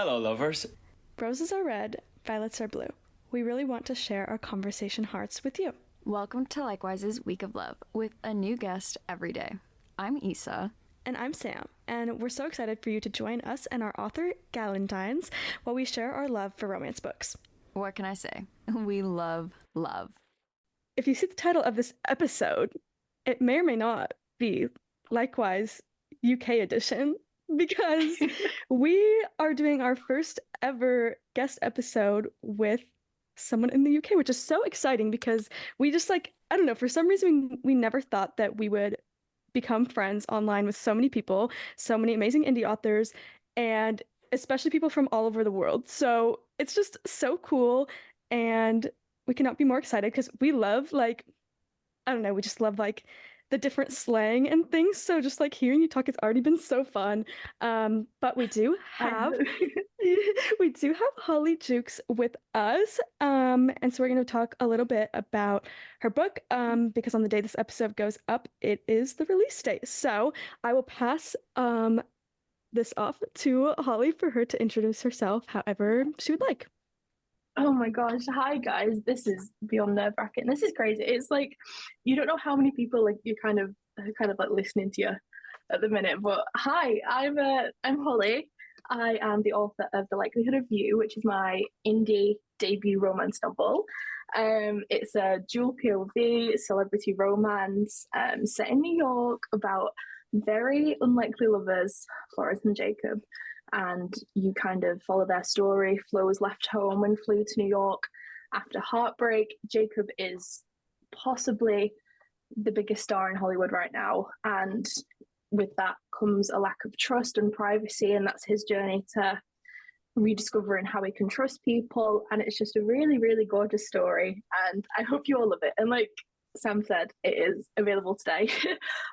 Hello, lovers. Roses are red, violets are blue. We really want to share our conversation hearts with you. Welcome to Likewise's Week of Love with a new guest every day. I'm Issa. And I'm Sam, and we're so excited for you to join us and our author, Galentines, while we share our love for romance books. What can I say? We love love. If you see the title of this episode, it may or may not be Likewise UK edition, because we are doing our first ever guest episode with someone in the UK, which is so exciting because we just I don't know, for some reason we never thought that we would become friends online with so many people, so many amazing indie authors, and especially people from all over the world. So it's just so cool, and we cannot be more excited because we love I don't know, we just love the different slang and things. So just hearing you talk, it's already been so fun. But we do have we do have Holly Jukes with us. And so we're going to talk a little bit about her book, because on the day this episode goes up, it is the release date. So I will pass this off to Holly for her to introduce herself however she would like. Oh my gosh. Hi guys. This is beyond nerve-wracking. This is crazy. It's you don't know how many people you're kind of listening to you at the minute. But hi, I'm Holly. I am the author of The Likelihood of You, which is my indie debut romance novel. It's a dual POV celebrity romance set in New York about very unlikely lovers, Florence and Jacob. And you kind of follow their story. Flo was left home and flew to New York after heartbreak. Jacob is possibly the biggest star in Hollywood right now. And with that comes a lack of trust and privacy. And that's his journey to rediscovering how he can trust people. And it's just a really, really gorgeous story. And I hope you all love it. And like Sam said, it is available today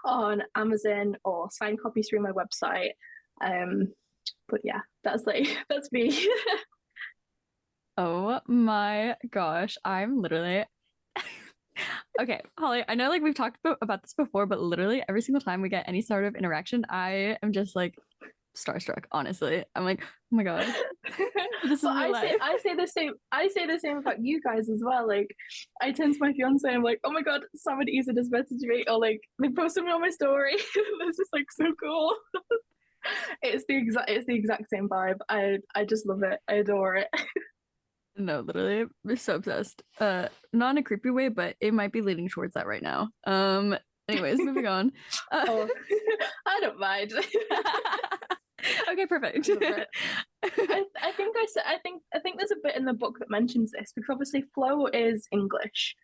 on Amazon or signed copies through my website. But yeah, that's me. Oh my gosh, I'm literally okay, Holly. I know we've talked about this before, but literally every single time we get any sort of interaction, I am just starstruck. Honestly, I'm oh my god, this is real life. I say the same. I say the same about you guys as well. I turn to my fiance, I'm like, oh my god, Sam and Isa just messaged me, or they posted me on my story. This is so cool. It's the exact same vibe. I just love it. I adore it. No, literally, I'm so obsessed. Not in a creepy way, but it might be leaning towards that right now. Anyways, moving on. Oh, I don't mind. Okay, perfect. I think there's a bit in the book that mentions this because obviously Flo is English,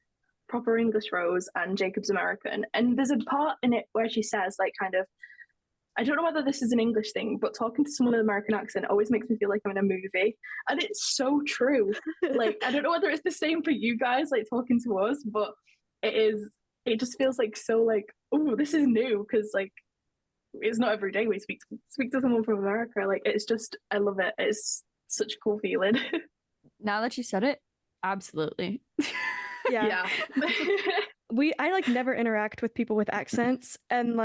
proper English Rose, and Jacob's American, and there's a part in it where she says I don't know whether this is an English thing, but talking to someone with an American accent always makes me feel like I'm in a movie. And it's so true. I don't know whether it's the same for you guys, talking to us, but it just feels oh, this is new because it's not every day we speak to someone from America. It's just, I love it. It's such a cool feeling. Now that you said it, absolutely. Yeah. I never interact with people with accents, and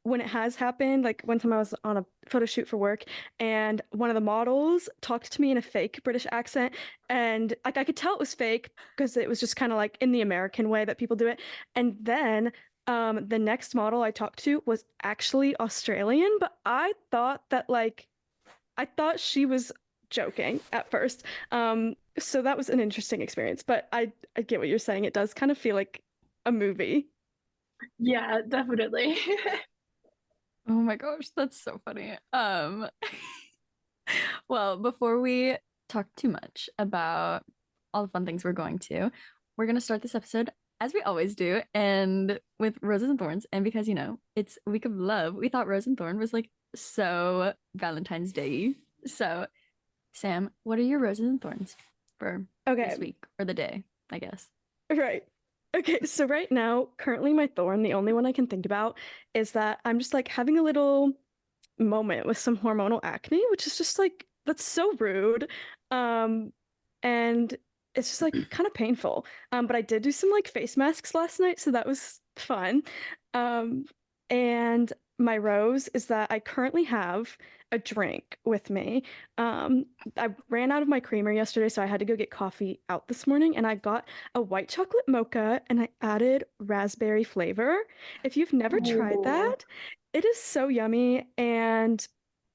when it has happened, one time I was on a photo shoot for work and one of the models talked to me in a fake British accent, and I could tell it was fake because it was just kind of in the American way that people do it. And then the next model I talked to was actually Australian, but I thought that I thought she was joking at first. So that was an interesting experience, but I get what you're saying. It does kind of feel like a movie. Yeah, definitely. Oh my gosh, that's so funny. Well, before we talk too much about all the fun things we're gonna start this episode as we always do, and with roses and thorns. And because it's a week of love, we thought rose and thorn was so Valentine's Day. So, Sam, what are your roses and thorns for this week or the day, I guess? Right. Okay, so right now, currently my thorn, the only one I can think about, is that I'm just having a little moment with some hormonal acne, which is just that's so rude. And it's just kind of painful. But I did do some face masks last night, so that was fun. And my rose is that I currently have a drink with me. I ran out of my creamer yesterday, so I had to go get coffee out this morning, and I got a white chocolate mocha and I added raspberry flavor. If you've never tried Oh, that, it is so yummy. And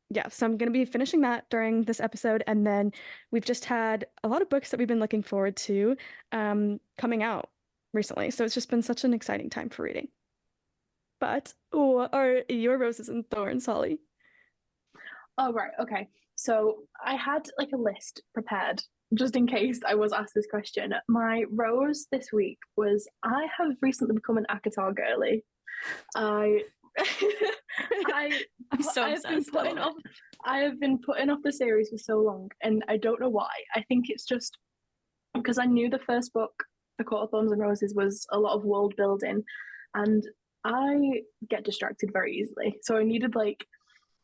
yeah, so I'm going to be finishing that during this episode. And then we've just had a lot of books that we've been looking forward to coming out recently. So it's just been such an exciting time for reading. But what are your roses and thorns, Holly? oh right, okay. So I had like a list prepared just in case I was asked this question. My rose this week was I have recently become an Akatar girly. I I I'm so I have been obsessed. I putting love off I have been putting off the series for so long, and I don't know why. I think it's just because I knew the first book, A Court of Thorns and Roses, was a lot of world building, and I get distracted very easily. So I needed like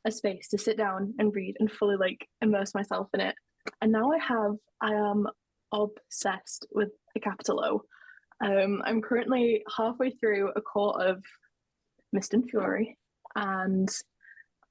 a space to sit down and read and fully like immerse myself in it. And now I am obsessed with a capital O. I'm currently halfway through A Court of Mist and Fury, and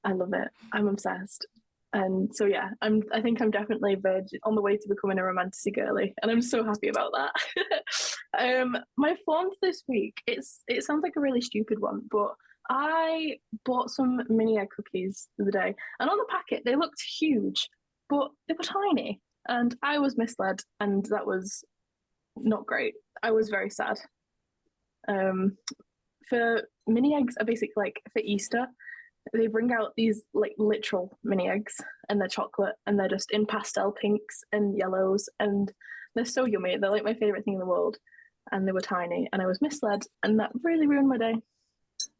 I love it. I'm obsessed. And so yeah, I think I'm definitely on the way to becoming a romantic girly, and I'm so happy about that. My fond this week, it sounds like a really stupid one, but I bought some mini egg cookies the other day, and on the packet they looked huge, but they were tiny, and I was misled, and that was not great. I was very sad. Um, for mini eggs are basically like for Easter, they bring out these like literal mini eggs, and they're chocolate, and they're just in pastel pinks and yellows, and they're so yummy. They're like my favorite thing in the world, and they were tiny, and I was misled, and that really ruined my day.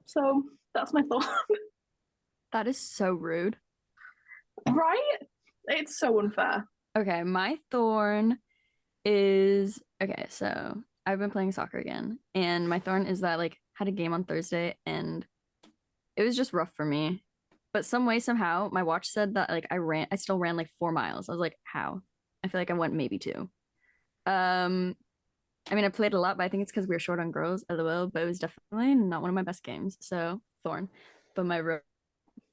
So that's my thought. That is so rude. Right? It's so unfair. Okay, my thorn is okay, so I've been playing soccer again, and my thorn is that like had a game on Thursday and it was just rough for me. But some way, somehow, my watch said that like I still ran like 4 miles. I was like, how? I feel like I went maybe two. Um, I mean, I played a lot, but I think it's because we were short on girls, lol. But it was definitely not one of my best games. So thorn. But my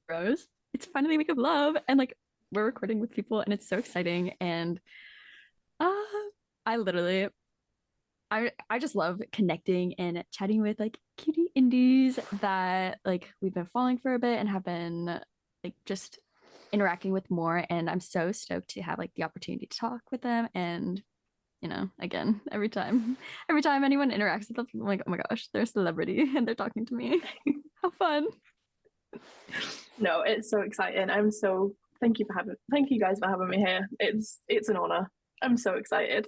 rose, it's finally week of love, and like we're recording with people, and it's so exciting. And uh, I literally I just love connecting and chatting with like cutie indies that like we've been following for a bit and have been like just interacting with more. And I'm so stoked to have like the opportunity to talk with them. And again, every time anyone interacts with them, I'm like, oh my gosh, they're a celebrity and they're talking to me. How fun. No, it's so exciting. Thank you guys for having me here. It's an honor. I'm so excited.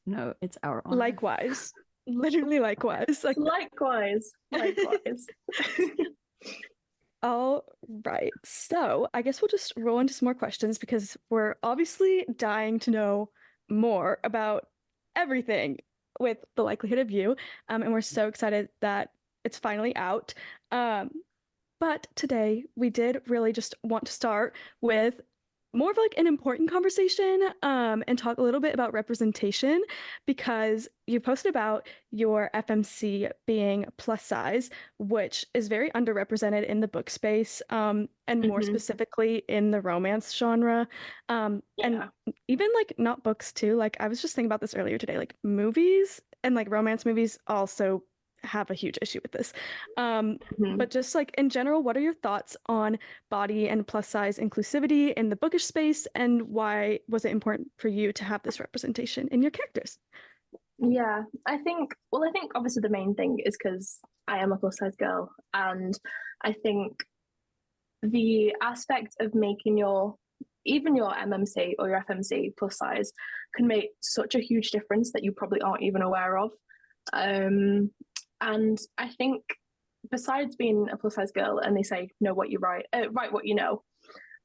No, it's our honor. Likewise. Literally likewise. Like Likewise. all right. So I guess we'll just roll into some more questions because we're obviously dying to know more about everything with the likelihood of you. And we're so excited that it's finally out. Um, but today we did really just want to start with more of like an important conversation and talk a little bit about representation because you posted about your FMC being plus size, which is very underrepresented in the book space and more specifically in the romance genre. And even like not books too. Like I was just thinking about this earlier today, like movies and like romance movies also have a huge issue with this. But just like in general, what are your thoughts on body and plus size inclusivity in the bookish space, and why was it important for you to have this representation in your characters? Yeah, I think obviously the main thing is because I am a plus size girl, and I think the aspect of making even your MMC or your FMC plus size can make such a huge difference that you probably aren't even aware of. And I think besides being a plus size girl, and they say know what you write, write what you know,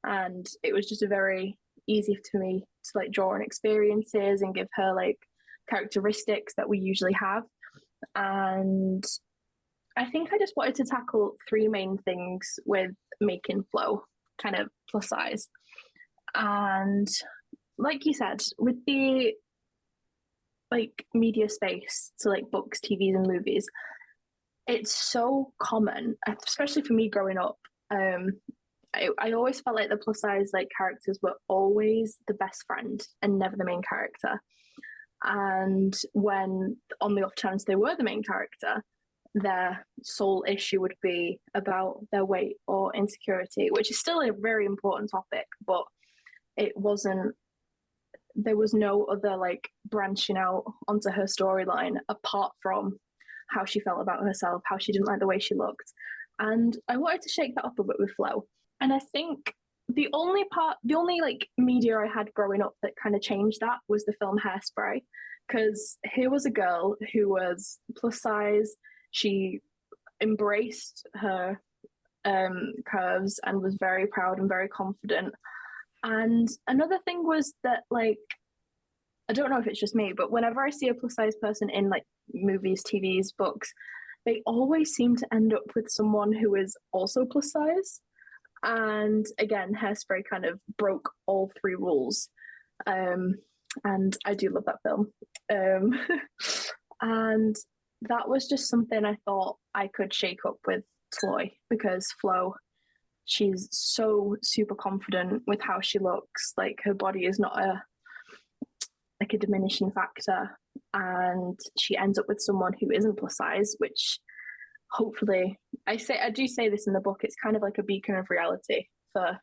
and it was just a very easy to me to like draw on experiences and give her like characteristics that we usually have. And I think I just wanted to tackle three main things with making flow kind of plus size. And like you said, with the like media space, so like books, TVs, and movies, it's so common, especially for me growing up. I always felt like the plus size like characters were always the best friend and never the main character. And when on the off chance they were the main character, their sole issue would be about their weight or insecurity, which is still a very important topic, but it wasn't, there was no other like branching out onto her storyline apart from how she felt about herself, how she didn't like the way she looked. And I wanted to shake that up a bit with Flo. And I think the only like media I had growing up that kind of changed that was the film Hairspray. Because here was a girl who was plus size. She embraced her curves and was very proud and very confident. And another thing was that, like, I don't know if it's just me, but whenever I see a plus size person in like movies, TVs, books, they always seem to end up with someone who is also plus size. And again, Hairspray kind of broke all three rules. And I do love that film. And that was just something I thought I could shake up with Chloe, because Flo, she's so super confident with how she looks. Like, her body is not a diminishing factor, and she ends up with someone who isn't plus size, which hopefully, I do say this in the book, it's kind of like a beacon of reality for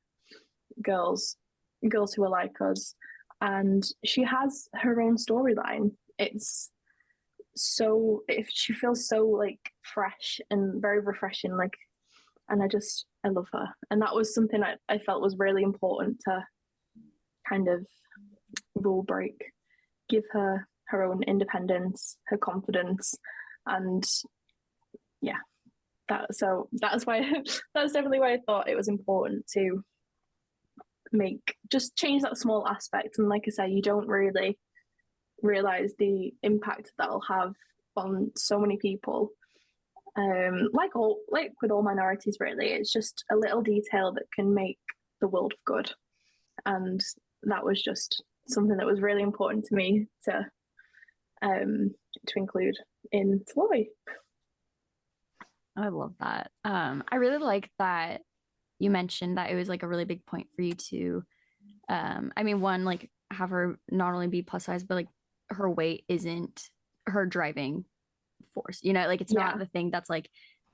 girls who are like us. And she has her own storyline. It's so, if she feels so like fresh and very refreshing, like, and I love her. And that was something I felt was really important to kind of rule break, give her her own independence, her confidence, and yeah, that's why that's definitely why I thought it was important to change that small aspect. And like I say, you don't really realize the impact that'll have on so many people. Like with all minorities, really, it's just a little detail that can make the world good. And that was just something that was really important to me to include in Chloe. I love that. I really like that you mentioned that it was like a really big point for you to, I mean, one, like have her not only be plus size, but like her weight isn't her driving force, you know, like it's not the thing that's like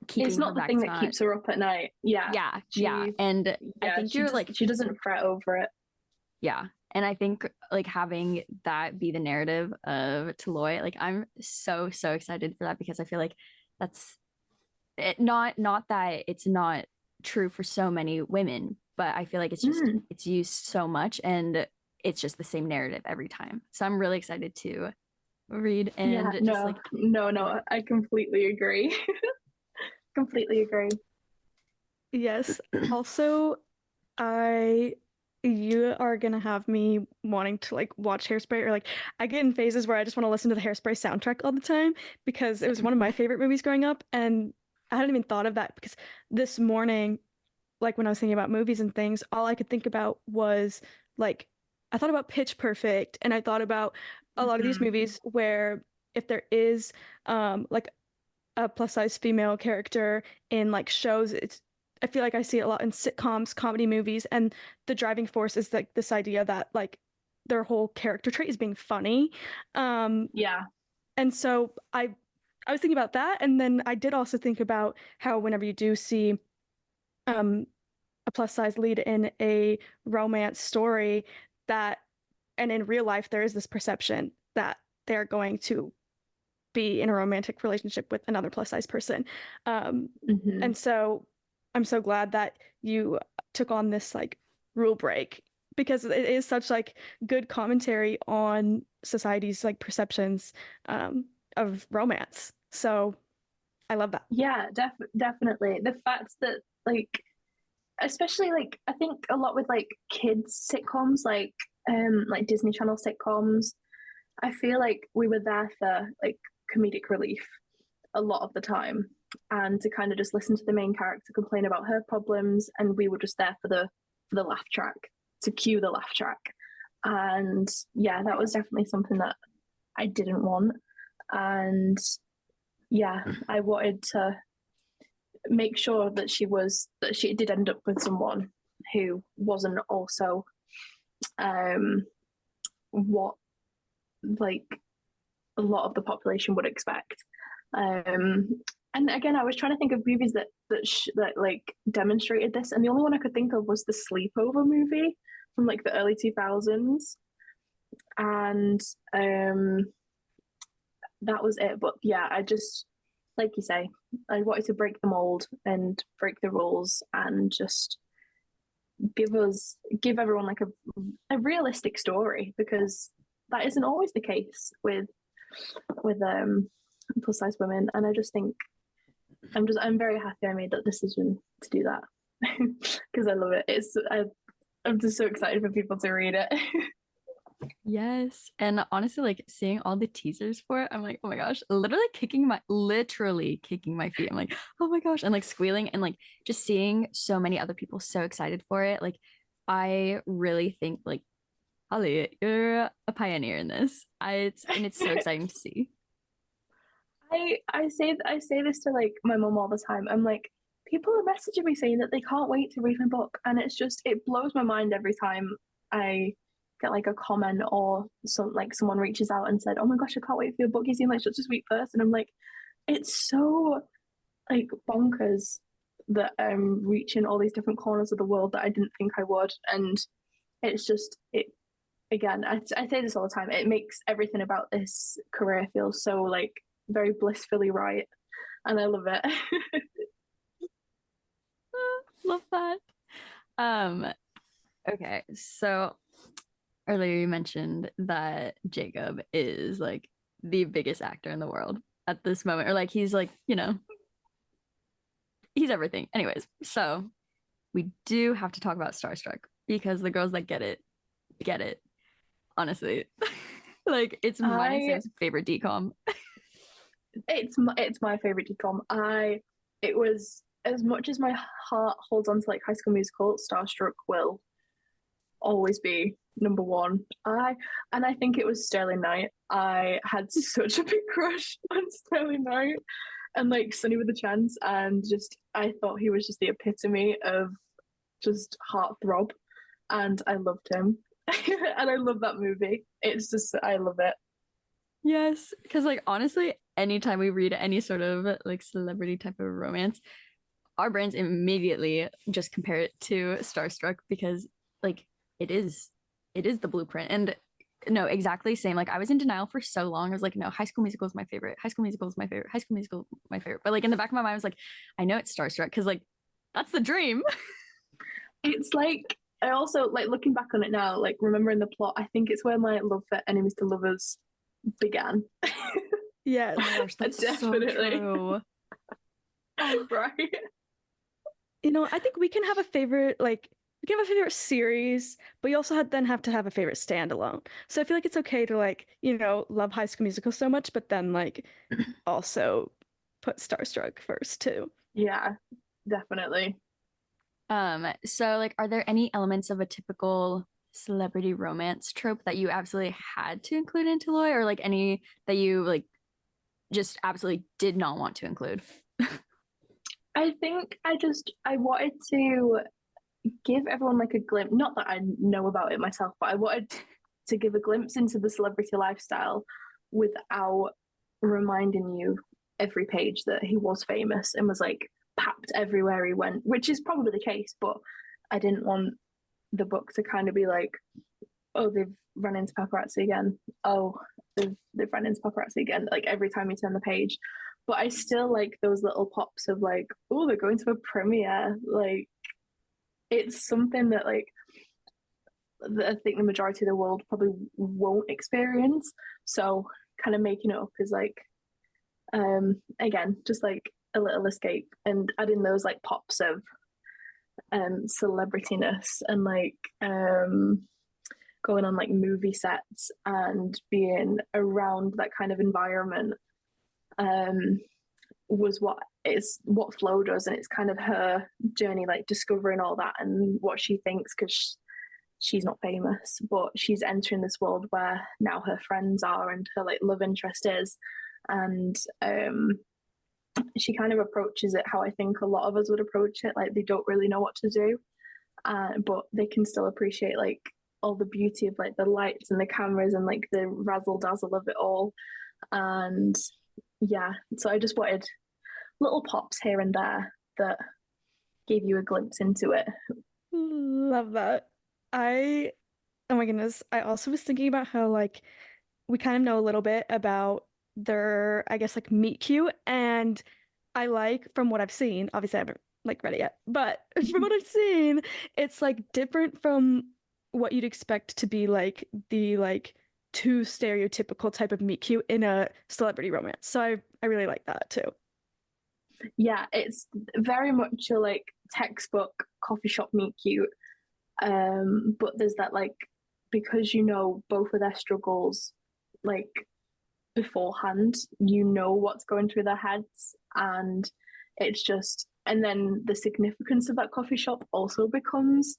keeping it's not her the back. thing that keeps her up at night. And I think she doesn't fret over it. And I think like having that be the narrative of Taloy, like I'm so excited for that, because I feel like that's it, not that it's not true for so many women, but I feel like it's just it's used so much, and it's just the same narrative every time. So I'm really excited to read and no, I completely agree. Completely agree. Yes. Also, you are gonna have me wanting to like watch Hairspray, or like I get in phases where I just want to listen to the Hairspray soundtrack all the time, because it was one of my favorite movies growing up, and I hadn't even thought of that, because this morning, like when I was thinking about movies and things, all I could think about was like I thought about Pitch Perfect, and I thought about a lot of these movies where if there is like a plus size female character in like shows, I feel like I see it a lot in sitcoms, comedy movies, and the driving force is like this idea that like their whole character trait is being funny. And so I was thinking about that, and then I did also think about how whenever you do see a plus size lead in a romance story, that and in real life there is this perception that they're going to be in a romantic relationship with another plus size person. And so I'm so glad that you took on this like rule break, because it is such like good commentary on society's like perceptions of romance. So I love that. Yeah, definitely. The fact that like, especially like, I think a lot with like kids sitcoms, like Disney Channel sitcoms, I feel like we were there for like comedic relief a lot of the time, and to kind of just listen to the main character complain about her problems, and we were just there for the laugh track, to cue the laugh track. And yeah, that was definitely something that I didn't want. And yeah, I wanted to make sure that she did end up with someone who wasn't also what like a lot of the population would expect. And again, I was trying to think of movies that like demonstrated this, and the only one I could think of was the Sleepover movie from like the early 2000s, and that was it. But yeah, I just, like you say, I wanted to break the mold and break the rules and just give everyone like a realistic story, because that isn't always the case with plus size women. And I just think I'm very happy I made that decision to do that because I love it. I'm just so excited for people to read it. Yes. And honestly, like seeing all the teasers for it, I'm like, oh my gosh, literally kicking my feet. I'm like, oh my gosh, and like squealing and like just seeing so many other people so excited for it. Like, I really think like, Holly, you're a pioneer in this. It's so exciting to see. I say this to like my mom all the time. I'm like, people are messaging me saying that they can't wait to read my book, and it blows my mind every time I get like a comment or someone reaches out and said, "Oh my gosh, I can't wait for your book. You seem like such a sweet person." I'm like, it's so like bonkers that I'm reaching all these different corners of the world that I didn't think I would, and it's just it again. I say this all the time. It makes everything about this career feel so like very blissfully right, and I love it. Love that. Um, okay, so earlier you mentioned that Jacob is like the biggest actor in the world at this moment, or like he's like, he's everything. Anyways, so we do have to talk about Starstruck because the girls that get it. Honestly, like it's mine and I Sam's favorite decom. it's my favorite decom. It was, as much as my heart holds on to like High School Musical, Starstruck will always be number one. I think it was Sterling Knight. I had such a big crush on Sterling Knight and like Sunny with a Chance, and just I thought he was just the epitome of just heartthrob, and I loved him. And I love that movie. It's just I love it. Yes, because like honestly, anytime we read any sort of like celebrity type of romance, our brains immediately just compare it to Starstruck because like it is it is the blueprint. And no, exactly same. Like I was in denial for so long. I was like, no, High School Musical is my favorite. High School Musical is my favorite. High School Musical is my favorite. But like in the back of my mind, I was like, I know it's Starstruck because like that's the dream. It's like I also like looking back on it now, like remembering the plot. I think it's where my love for enemies to lovers began. Yes. Oh my gosh, that's Definitely. so true. Right. I think we can have a favorite, like, we can have a favorite series, but you also then have to have a favorite standalone. So I feel like it's okay to, like, love High School Musical so much, but then, like, also put Starstruck first, too. Yeah, definitely. So like are there any elements of a typical celebrity romance trope that you absolutely had to include into Loy, or like any that you like just absolutely did not want to include? I think I wanted to give everyone like a glimpse, not that I know about it myself, but I wanted to give a glimpse into the celebrity lifestyle without reminding you every page that he was famous and was like papped everywhere he went, which is probably the case, but I didn't want the book to kind of be like, oh, they've run into paparazzi again. Oh, they've run into paparazzi again, like every time you turn the page. But I still like those little pops of like, oh, they're going to a premiere. Like it's something that like that I think the majority of the world probably won't experience. So kind of making it up is like again, just like a little escape and adding those like pops of celebrityness and like going on like movie sets and being around that kind of environment um was what Flo does, and it's kind of her journey like discovering all that and what she thinks, because she's not famous but she's entering this world where now her friends are and her like love interest is, and she kind of approaches it how I think a lot of us would approach it, like they don't really know what to do, but they can still appreciate like all the beauty of like the lights and the cameras and like the razzle dazzle of it all. And yeah, so I just wanted little pops here and there that gave you a glimpse into it. Love that. Oh my goodness. I also was thinking about how like we kind of know a little bit about their, I guess, like meet cute. And I like from what I've seen, obviously I haven't like read it yet, but from what I've seen, it's like different from what you'd expect to be like the like too stereotypical type of meet cute in a celebrity romance. So I really like that too. Yeah, it's very much a like textbook coffee shop meet cute. But there's that like because you know both of their struggles like beforehand, you know what's going through their heads, and it's just and then the significance of that coffee shop also becomes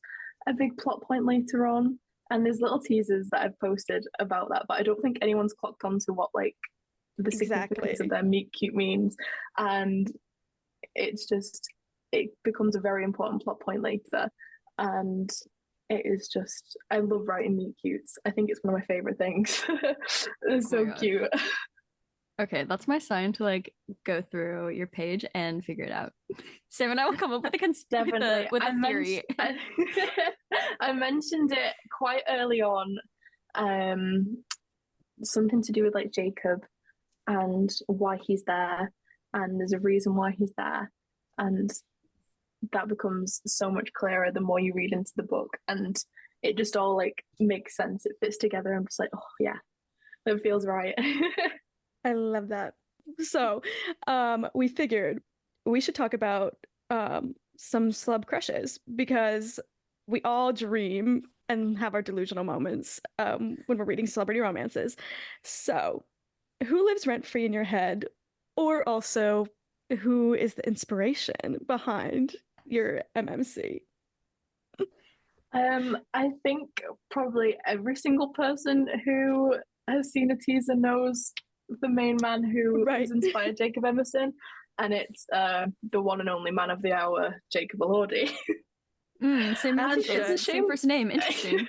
a big plot point later on. And there's little teasers that I've posted about that, but I don't think anyone's clocked on to what like the significance of Exactly. their meet cute means. And it's just it becomes a very important plot point later. And it is just I love writing meet cutes. I think it's one of my favorite things. It's Oh my so gosh. cute. Okay, that's my sign to like go through your page and figure it out. Sam and I will come up with a Definitely. with a theory. I mentioned it quite early on. Something to do with like Jacob and why he's there, and there's a reason why he's there, and that becomes so much clearer the more you read into the book, and it just all like makes sense. It fits together. I'm just like, oh yeah, that feels right. I love that. So, we figured we should talk about some celeb crushes because we all dream and have our delusional moments when we're reading celebrity romances. So, who lives rent free in your head, or also who is the inspiration behind your MMC? I think probably every single person who has seen a teaser knows the main man who Right. has inspired Jacob Emerson, and it's the one and only man of the hour, Jacob Elordi. Same As he And it's a should. same shame. first name. Interesting.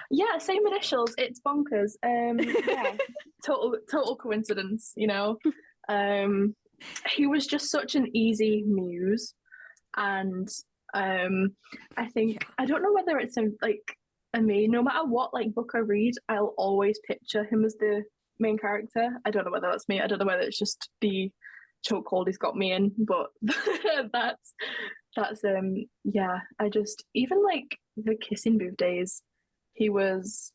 Yeah, same initials. It's bonkers. Yeah, total coincidence. Um, he was just such an easy muse, and I think Yeah. I don't know whether it's a me. No matter what like book I read, I'll always picture him as the main character. I don't know whether that's me. I don't know whether it's just the chokehold he's got me in, but that's yeah. I just even like the kissing booth days, he was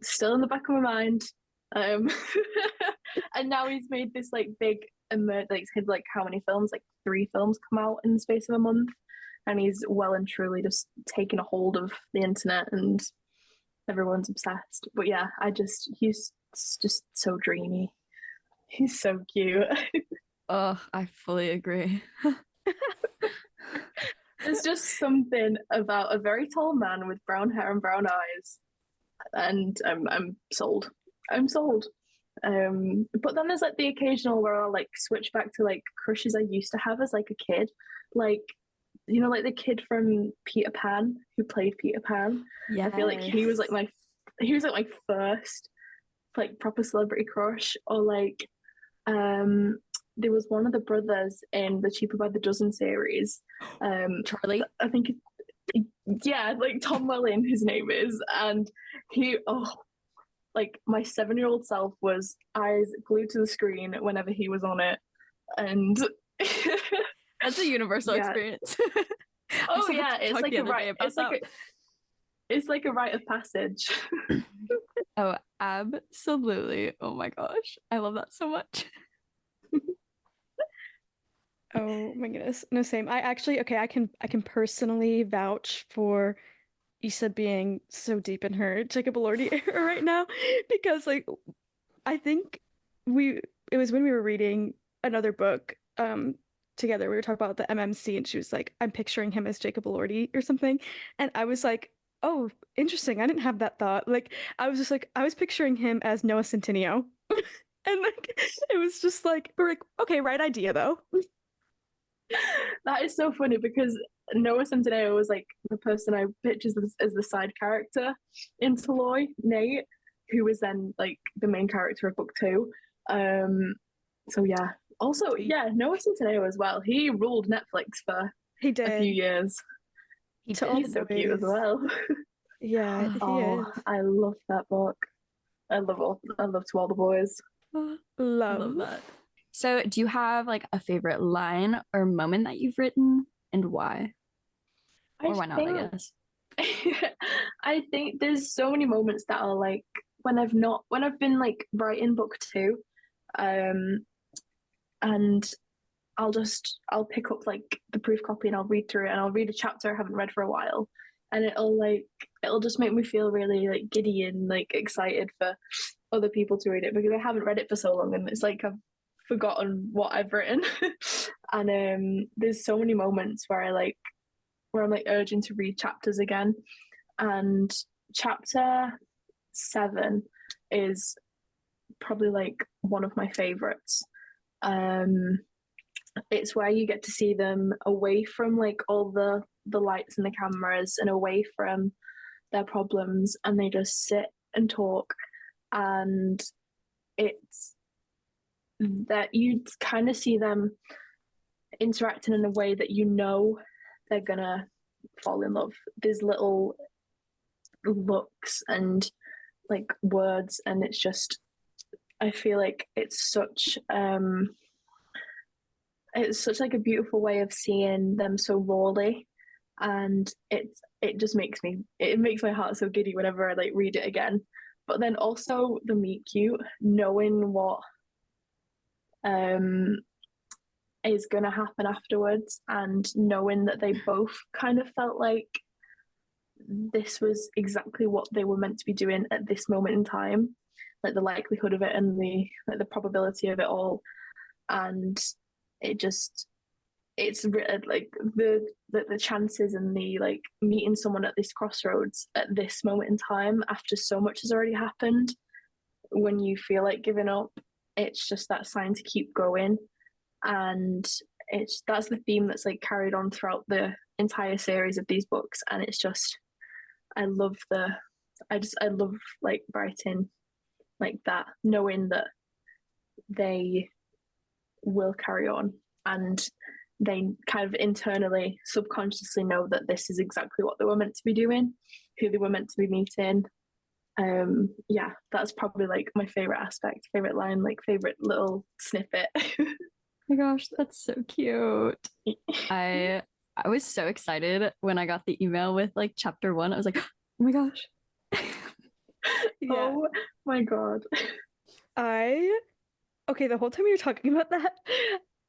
still in the back of my mind. Um, and now he's made this like big like he's had like how many films? Like 3 films come out in the space of a month, and he's well and truly just taken a hold of the internet, and everyone's obsessed. But yeah, he's just so dreamy. He's so cute. Oh, I fully agree. There's just something about a very tall man with brown hair and brown eyes, and I'm sold. I'm sold. But then there's like the occasional where I'll like switch back to like crushes I used to have as like a kid, like like the kid from Peter Pan who played Peter Pan. I feel like Yes. he was like my first like proper celebrity crush, or like um there was one of the brothers in the Cheaper by the Dozen series. Charlie. I think yeah, like Tom Welling, his name is, and he like my 7-year-old self was eyes glued to the screen whenever he was on it, and That's a universal yeah, experience. I oh saw a yeah, TikTok the other day about that. it's like a rite of passage. Oh, absolutely. Oh my gosh. I love that so much. Oh my goodness. No, same. I actually, okay, I can personally vouch for Issa being so deep in her Jacob Elordi era right now because like I think we it was when we were reading another book together. We were talking about the MMC and she was like, I'm picturing him as Jacob Elordi or something. And I was like, oh, interesting. I didn't have that thought. Like I was just like, I was picturing him as Noah Centineo. And like it was just like we're like, okay, right idea though. That is so funny because Noah Centineo was like the person I pictured as the side character in Taloy, Nate, who was then like the main character of book two. So yeah. Also, yeah, Noah Centineo as well. He ruled Netflix for He a few did. years. To all He's the so cute as boys. well. Yeah, he Oh, is. I love that book. I love To All the Boys. Love Love. that. So, do you have like a favorite line or moment that you've written and why? I Or why not, I think guess. I think there's so many moments that are like when I've been like writing book two, um, and I'll pick up like the proof copy and I'll read through it and I'll read a chapter I haven't read for a while, and it'll just make me feel really like giddy and like excited for other people to read it because I haven't read it for so long and it's like I've forgotten what I've written. And there's so many moments where I'm like urging to read chapters again. And chapter 7 is probably like one of my favorites. It's where you get to see them away from like all the lights and the cameras and away from their problems, and they just sit and talk. And it's that you kind of see them interacting in a way that you know they're gonna fall in love. There's little looks and like words, and it's just I feel like it's such like a beautiful way of seeing them so rawly, and it makes my heart so giddy whenever I like read it again. But then also the meet cute, knowing what um is gonna happen afterwards, and knowing that they both kind of felt like this was exactly what they were meant to be doing at this moment in time, like the likelihood of it and the probability of it all, and it just it's like the chances and the like meeting someone at this crossroads at this moment in time after so much has already happened. When you feel like giving up, it's just that sign to keep going, and that's the theme that's like carried on throughout the entire series of these books, and it's just I love I love like writing like that, knowing that they will carry on and they kind of internally, subconsciously know that this is exactly what they were meant to be doing, who they were meant to be meeting. Yeah, that's probably like my favorite aspect, favorite line, like favorite little snippet. Oh my gosh, that's so cute. I was so excited when I got the email with like chapter 1. I was like, oh my gosh. Yeah. Oh my god. Okay, the whole time you were talking about that,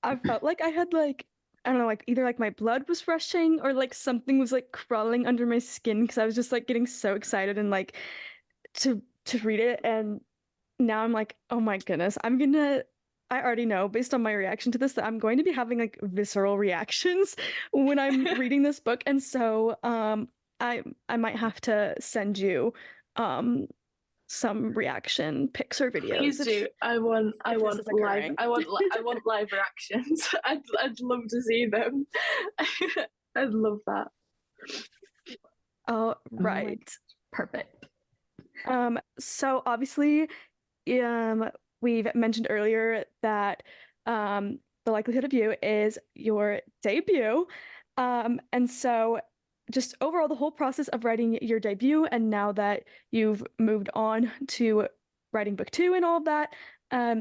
I felt like I had like I don't know, like either like my blood was rushing or like something was like crawling under my skin because I was just like getting so excited and like to read it, and now I'm like, oh my goodness, I already know based on my reaction to this that I'm going to be having like visceral reactions when I'm reading this book, and so I might have to send you um some reaction pics or videos Please do. I if this want is live occurring. I want live reactions. I'd love to see them. I'd love that. Oh, Oh my right. Perfect. So obviously, um, we've mentioned earlier that The Likelihood of You is your debut. And so just overall the whole process of writing your debut, and now that you've moved on to writing book two and all of that,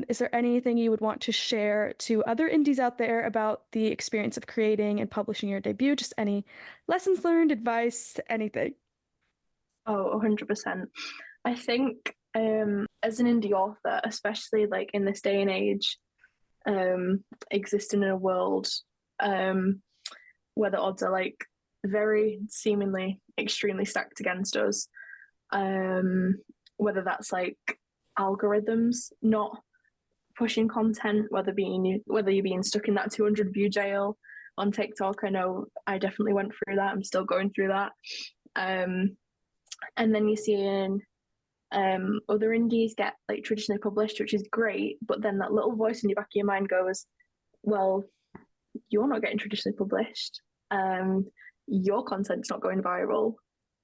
is there anything you would want to share to other indies out there about the experience of creating and publishing your debut? Just any lessons learned, advice, anything? Oh, 100%. I think as an indie author, especially like in this day and age, existing in a world where the odds are like very seemingly extremely stacked against us, whether that's like algorithms not pushing content, whether you're being stuck in that 200 view jail on TikTok. I know I definitely went through that. I'm still going through that. And then you're seeing other indies get like traditionally published, which is great, but then that little voice in your back of your mind goes, well, you're not getting traditionally published. Your content's not going viral.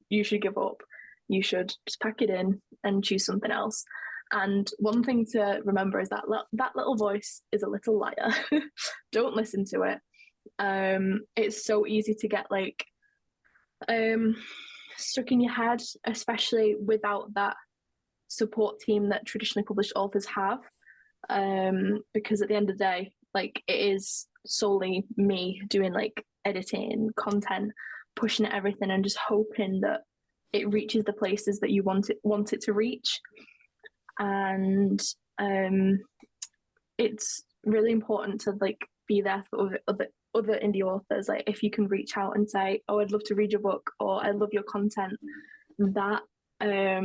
You should give up. You should just pack it in and choose something else. And one thing to remember is that that little voice is a little liar. Don't listen to it. It's so easy to get like stuck in your head, especially without that support team that traditionally published authors have. Because at the end of the day, like it is solely me doing like editing, content, pushing at everything, and just hoping that it reaches the places that you want it to reach. And it's really important to like be there for other indie authors. Like if you can reach out and say, "Oh, I'd love to read your book," or "I love your content," that that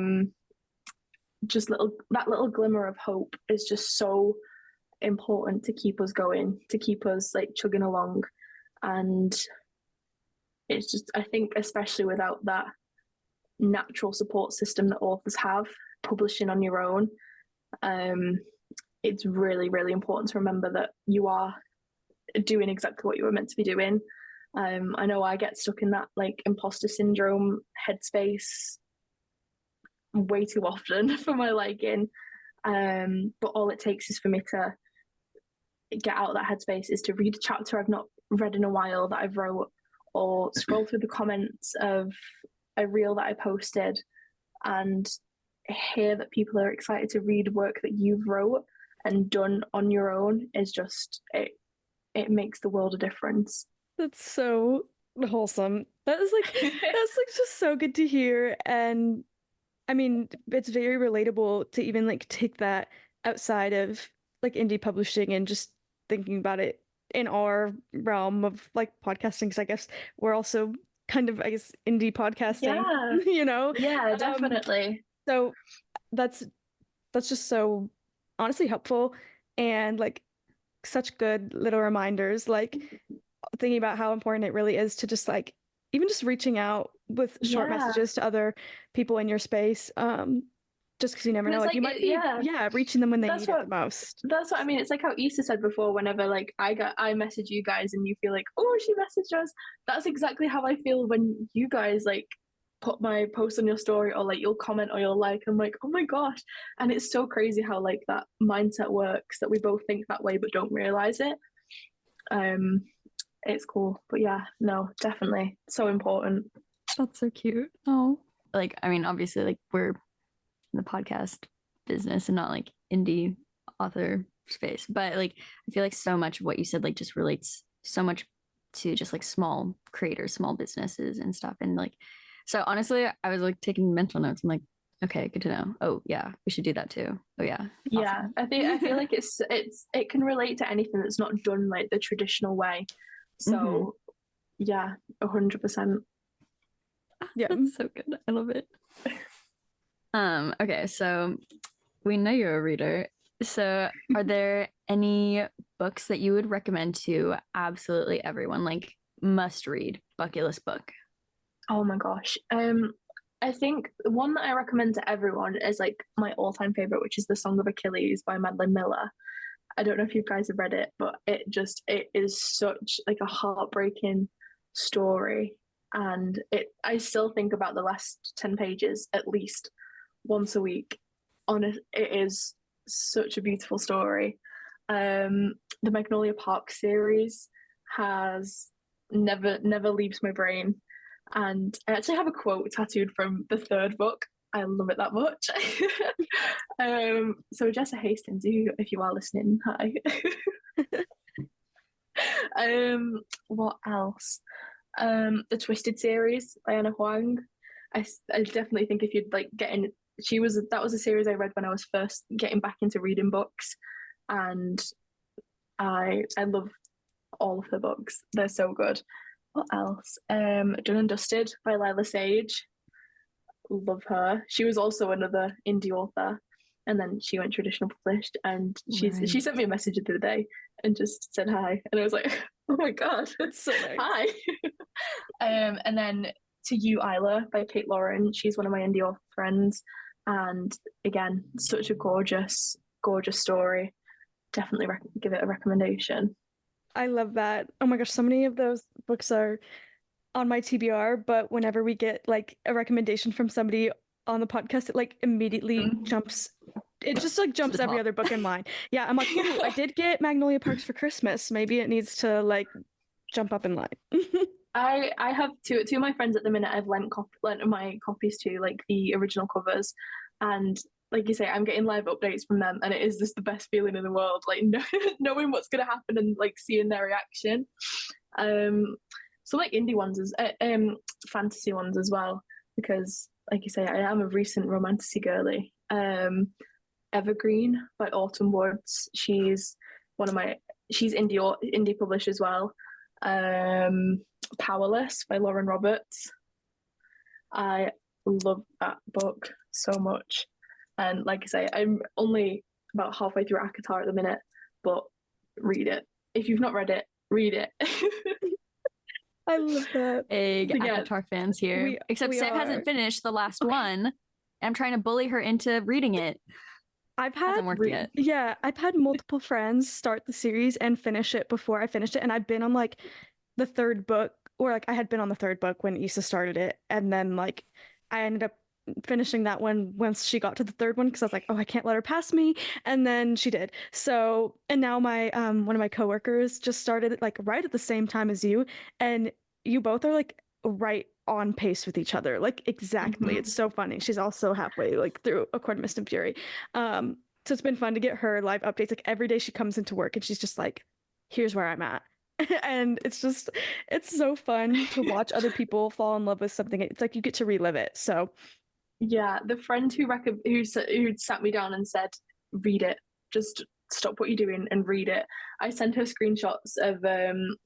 little glimmer of hope is just so important to keep us going, to keep us like chugging along. And it's just, I think, especially without that natural support system that authors have, publishing on your own, it's really, really important to remember that you are doing exactly what you were meant to be doing. I know I get stuck in that like imposter syndrome headspace way too often for my liking. But all it takes is for me to get out of that headspace is to read a chapter I've not read in a while that I've wrote, or scroll through the comments of a reel that I posted and hear that people are excited to read work that you've wrote and done on your own is just it makes the world a difference. That's so wholesome. That is like that's like just so good to hear. And I mean, it's very relatable to even like take that outside of like indie publishing and just thinking about it in our realm of like podcasting, because I guess we're also kind of, I guess, indie podcasting, Yeah, you know? yeah, definitely. So that's just so honestly helpful and like such good little reminders, like thinking about how important it really is to just like even just reaching out with short Yeah, messages to other people in your space, just because you never and know, it's like like you might be reaching them when they that's need it what the most. that's what I mean. It's like how Issa said before, whenever like I message you guys and you feel like, oh, she messaged us. That's exactly how I feel when you guys like put my post on your story, or like you'll comment or you'll like. I'm like, oh my gosh. And it's so crazy how like that mindset works, that we both think that way but don't realize it. It's cool. But yeah, no, definitely so important. That's so cute. Oh, like, I mean, obviously, like, we're in the podcast business and not like indie author space, but like, I feel like so much of what you said, like, just relates so much to just like small creators, small businesses and stuff. And like, so honestly, I was like taking mental notes. I'm like, okay, good to know. Oh, yeah, we should do that too. Oh, yeah. Yeah, Awesome. I feel like it can relate to anything that's not done like the traditional way. Mm-hmm. So yeah, 100%. Yeah. That's so good. I love it. Okay, so we know you're a reader. So are there any books that you would recommend to absolutely everyone, like must read, bucket list book? Oh my gosh. I think the one that I recommend to everyone is like my all-time favorite, which is The Song of Achilles by Madeline Miller. I don't know if you guys have read it, but it is such like a heartbreaking story. And I still think about the last 10 pages at least once a week. Honest, it is such a beautiful story. The Magnolia Park series has never leaves my brain. And I actually have a quote tattooed from the third book. I love it that much. So Jessa Hastings, if you are listening, hi. What else? The Twisted series by Anna Huang. I definitely think if you'd like get in, that was a series I read when I was first getting back into reading books, and I love all of her books. They're so good. What else? Done and Dusted by Lila Sage. Love her. She was also another indie author, and then she went traditional published. And she sent me a message the other day and just said hi, and I was like, oh my god, It's so nice. hi. And then To You, Isla by Kate Lauren. She's one of my indie author friends, and again, such a gorgeous story. Definitely give it a recommendation. I love that. Oh my gosh, so many of those books are on my TBR, but whenever we get like a recommendation from somebody on the podcast, it like immediately jumps. It just like To the jumps every top. other book in line. Yeah, I'm like, ooh, I did get Magnolia Parks for Christmas. Maybe it needs to like jump up in line. I have two of my friends at the minute. I've lent my copies to, like the original covers, and like you say, I'm getting live updates from them, and it is just the best feeling in the world. Like knowing what's gonna happen and like seeing their reaction. So like indie ones as fantasy ones as well, because like you say, I am a recent romantasy girly. Evergreen by Autumn Woods. She's one of my she's indie published as well. Powerless by Lauren Roberts. I love that book so much. And like I say, I'm only about halfway through ACOTAR at the minute, but read it. If you've not read it, read it. I love that. Big So, yeah, ACOTAR fans here. Except we Sam are. hasn't finished the last one. I'm trying to bully her into reading it. I've Hasn't had worked yet. Yeah, I've had multiple friends start the series and finish it before I finished it, and I've been on like the third book, or like I had been on the third book when Issa started it, and then like I ended up finishing that one once she got to the third one because I was like, oh, I can't let her pass me, and then she did. So, and now my one of my coworkers just started it like right at the same time as you, and you both are like right on pace with each other, like exactly. It's so funny. She's also halfway like through A Court of Mist and Fury. So it's been fun to get her live updates. Like every day she comes into work and she's just like, here's where I'm at. And it's so fun to watch other people fall in love with something. It's like you get to relive it. So yeah, the friend who sat me down and said, "Read it. Just stop what you're doing and read it." I sent her screenshots of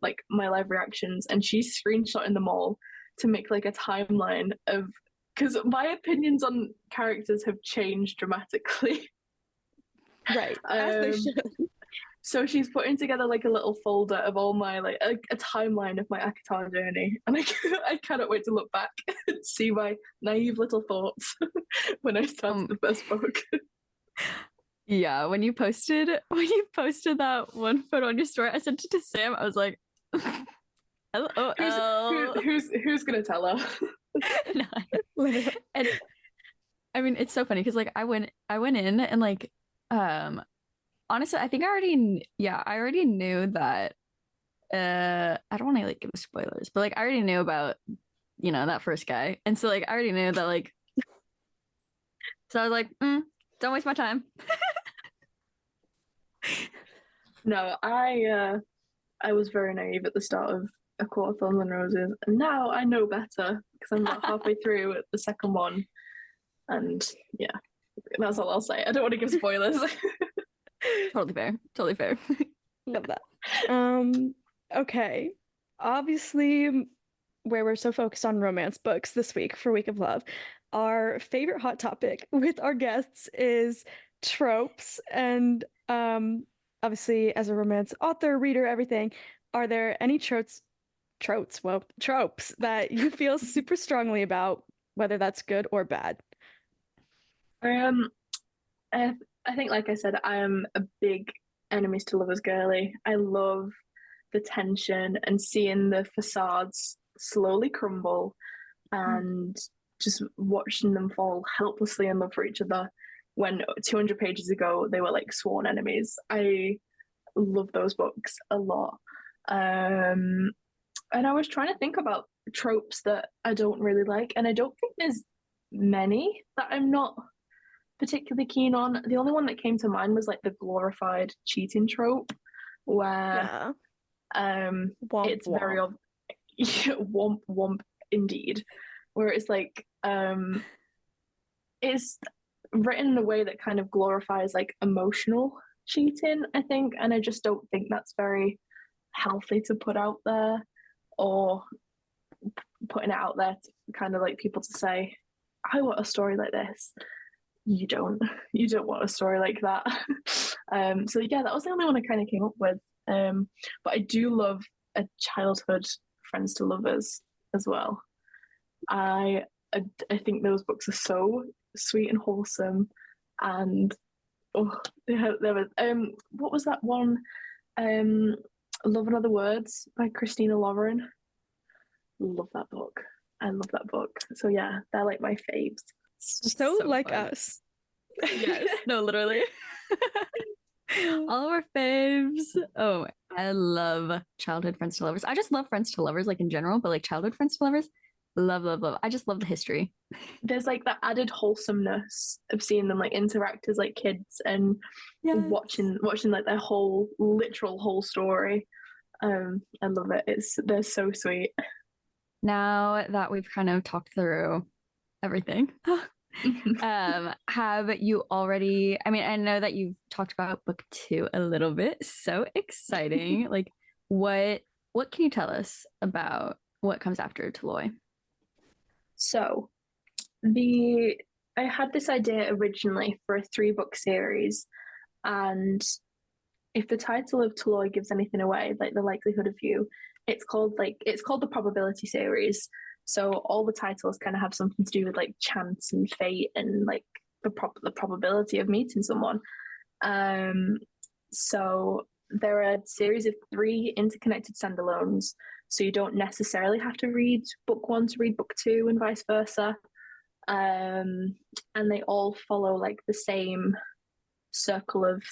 like my live reactions, and she's screenshotting them all to make like a timeline of, because my opinions on characters have changed dramatically. right, as they should. So she's putting together like a little folder of all my like a timeline of my ACOTAR journey, and I cannot wait to look back and see my naive little thoughts when I started the first book. Yeah, when you posted that one photo on your story, I sent it to Sam. I was like, "LOL." Who's gonna tell her? And I mean, it's so funny because like I went in and like honestly, I think I already knew that I don't want to like give spoilers, but like I already knew about, you know, that first guy. And so like I already knew that like so I was like, don't waste my time. No, I was very naive at the start of A Court of Thorns and Roses, and now I know better because I'm about halfway through the second one, and yeah, that's all I'll say. I don't want to give spoilers. Totally fair. Totally fair. Love that. Okay. Obviously, where we're so focused on romance books this week for Week of Love, our favorite hot topic with our guests is tropes. And obviously, as a romance author, reader, everything, are there any tropes that you feel super strongly about, whether that's good or bad? I think, like I said, I am a big enemies to lovers girly. I love the tension and seeing the facades slowly crumble and just watching them fall helplessly in love for each other when 200 pages ago they were like sworn enemies. I love those books a lot. And I was trying to think about tropes that I don't really like, and I don't think there's many that I'm not particularly keen on. The only one that came to mind was like the glorified cheating trope, where Womp it's womp. very womp womp indeed, where it's like it's written in a way that kind of glorifies like emotional cheating, I think, and I just don't think that's very healthy to put out there, or putting it out there to kind of like people to say, I want a story like this. You don't want a story like that. So yeah, that was the only one I kind of came up with. But I do love a childhood friends to lovers as well. I think those books are so sweet and wholesome, and oh, there was what was that one? Love and Other Words by Christina Lauren. Love that book. I love that book. So yeah, they're like my faves. So like fun. us. Yes, no, literally. All of our faves. Oh, I love childhood friends to lovers. I just love friends to lovers, like in general, but like childhood friends to lovers, love, love, love. I just love the history. There's like that added wholesomeness of seeing them like interact as like kids and watching like their whole literal whole story. I love it. They're so sweet. Now that we've kind of talked through everything, have you already, I mean, I know that you've talked about book 2 a little bit. So exciting. Like what can you tell us about what comes after Taloy? So I had this idea originally for a 3-book series, and if the title of Taloy gives anything away, like the likelihood of you, it's called the probability series. So all the titles kind of have something to do with like chance and fate and like the probability of meeting someone. So there are a series of 3 interconnected standalones. So you don't necessarily have to read book 1 to read book 2 and vice versa. And they all follow like the same circle of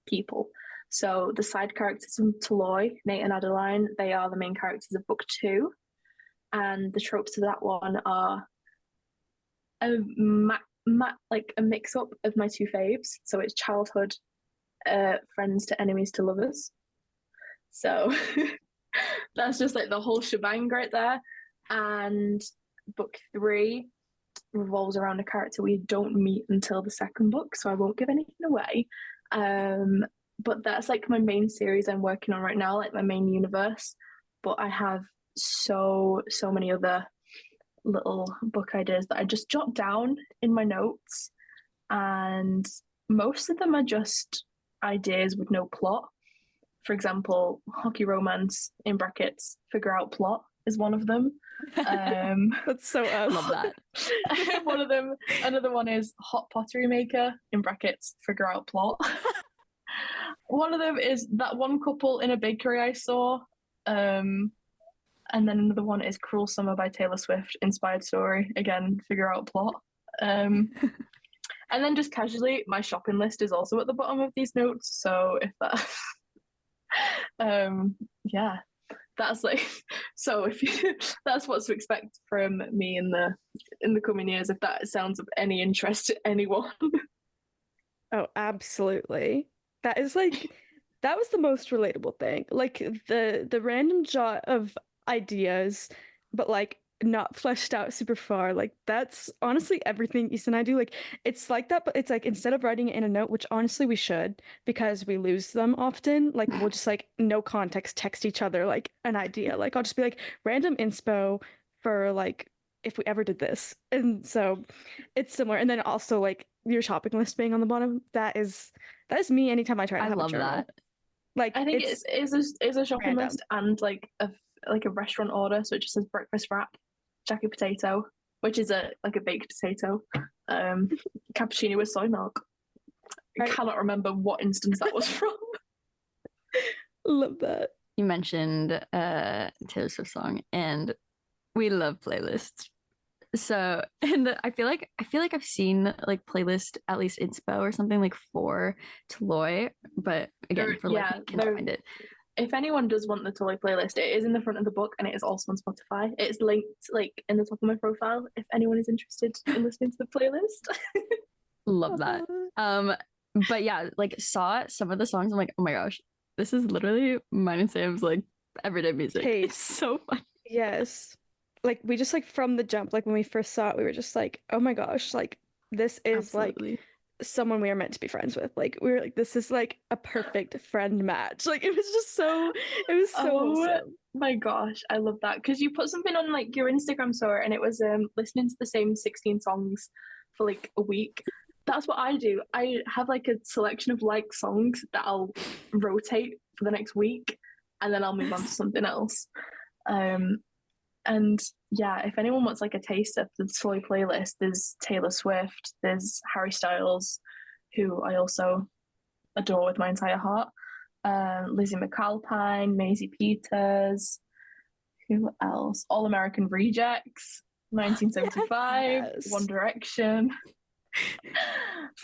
people. So the side characters in Taloy, Nate and Adeline, they are the main characters of book 2, and the tropes of that one are like a mix up of my 2 faves. So it's childhood friends to enemies to lovers. So that's just like the whole shebang right there. And book 3 revolves around a character we don't meet until the 2nd book, so I won't give anything away. But that's like my main series I'm working on right now, like my main universe. But I have so many other little book ideas that I just jot down in my notes, and most of them are just ideas with no plot. For example, hockey romance in brackets figure out plot is one of them. That's so us. Love that. One of them, another one is hot pottery maker in brackets figure out plot. One of them is that one couple in a bakery I saw. And then another one is Cruel Summer by Taylor Swift inspired story. Again, figure out plot. And then just casually, my shopping list is also at the bottom of these notes. So if that yeah, that's like, so if you, that's what to expect from me in the coming years, if that sounds of any interest to anyone. Oh, absolutely. That is like that was the most relatable thing. Like the random jot of ideas, but like not fleshed out super far. Like that's honestly everything Issa and I do. Like it's like that, but it's like instead of writing it in a note, which honestly we should because we lose them often, like we'll just like no context text each other like an idea. Like I'll just be like random inspo for like if we ever did this. And so it's similar. And then also like your shopping list being on the bottom, that is me anytime I try to I have a love journal. that. Like I think it's a shopping random. list and like a restaurant order, so it just says breakfast wrap, jacket potato, which is a baked potato, cappuccino with soy milk. I Right. cannot remember what instance that was from. Love that. You mentioned Taylor Swift song, and we love playlists. So, and I feel like I've seen like playlist at least inspo or something like for Taloy, but again, for like can't find it. If anyone does want the Taloy playlist, it is in the front of the book and it is also on Spotify. It's linked like in the top of my profile if anyone is interested in listening to the playlist. Love that. But yeah, like saw some of the songs. I'm like, oh my gosh, this is literally mine and Sam's like everyday music. Taste. It's so fun. Yes. Like we just like from the jump, like when we first saw it, we were just like, oh my gosh, like this is Absolutely. like someone we are meant to be friends with. Like we were like, this is like a perfect friend match. Like it was just so wholesome. My gosh, I love that because you put something on like your Instagram story and it was listening to the same 16 songs for like a week. That's what I do. I have like a selection of like songs that I'll rotate for the next week and then I'll move on to something else. And yeah, if anyone wants like a taste of the Taloy playlist, there's Taylor Swift, there's Harry Styles, who I also adore with my entire heart. Lizzie McAlpine, Maisie Peters. Who else? All American Rejects, 1975, Yes. One Direction.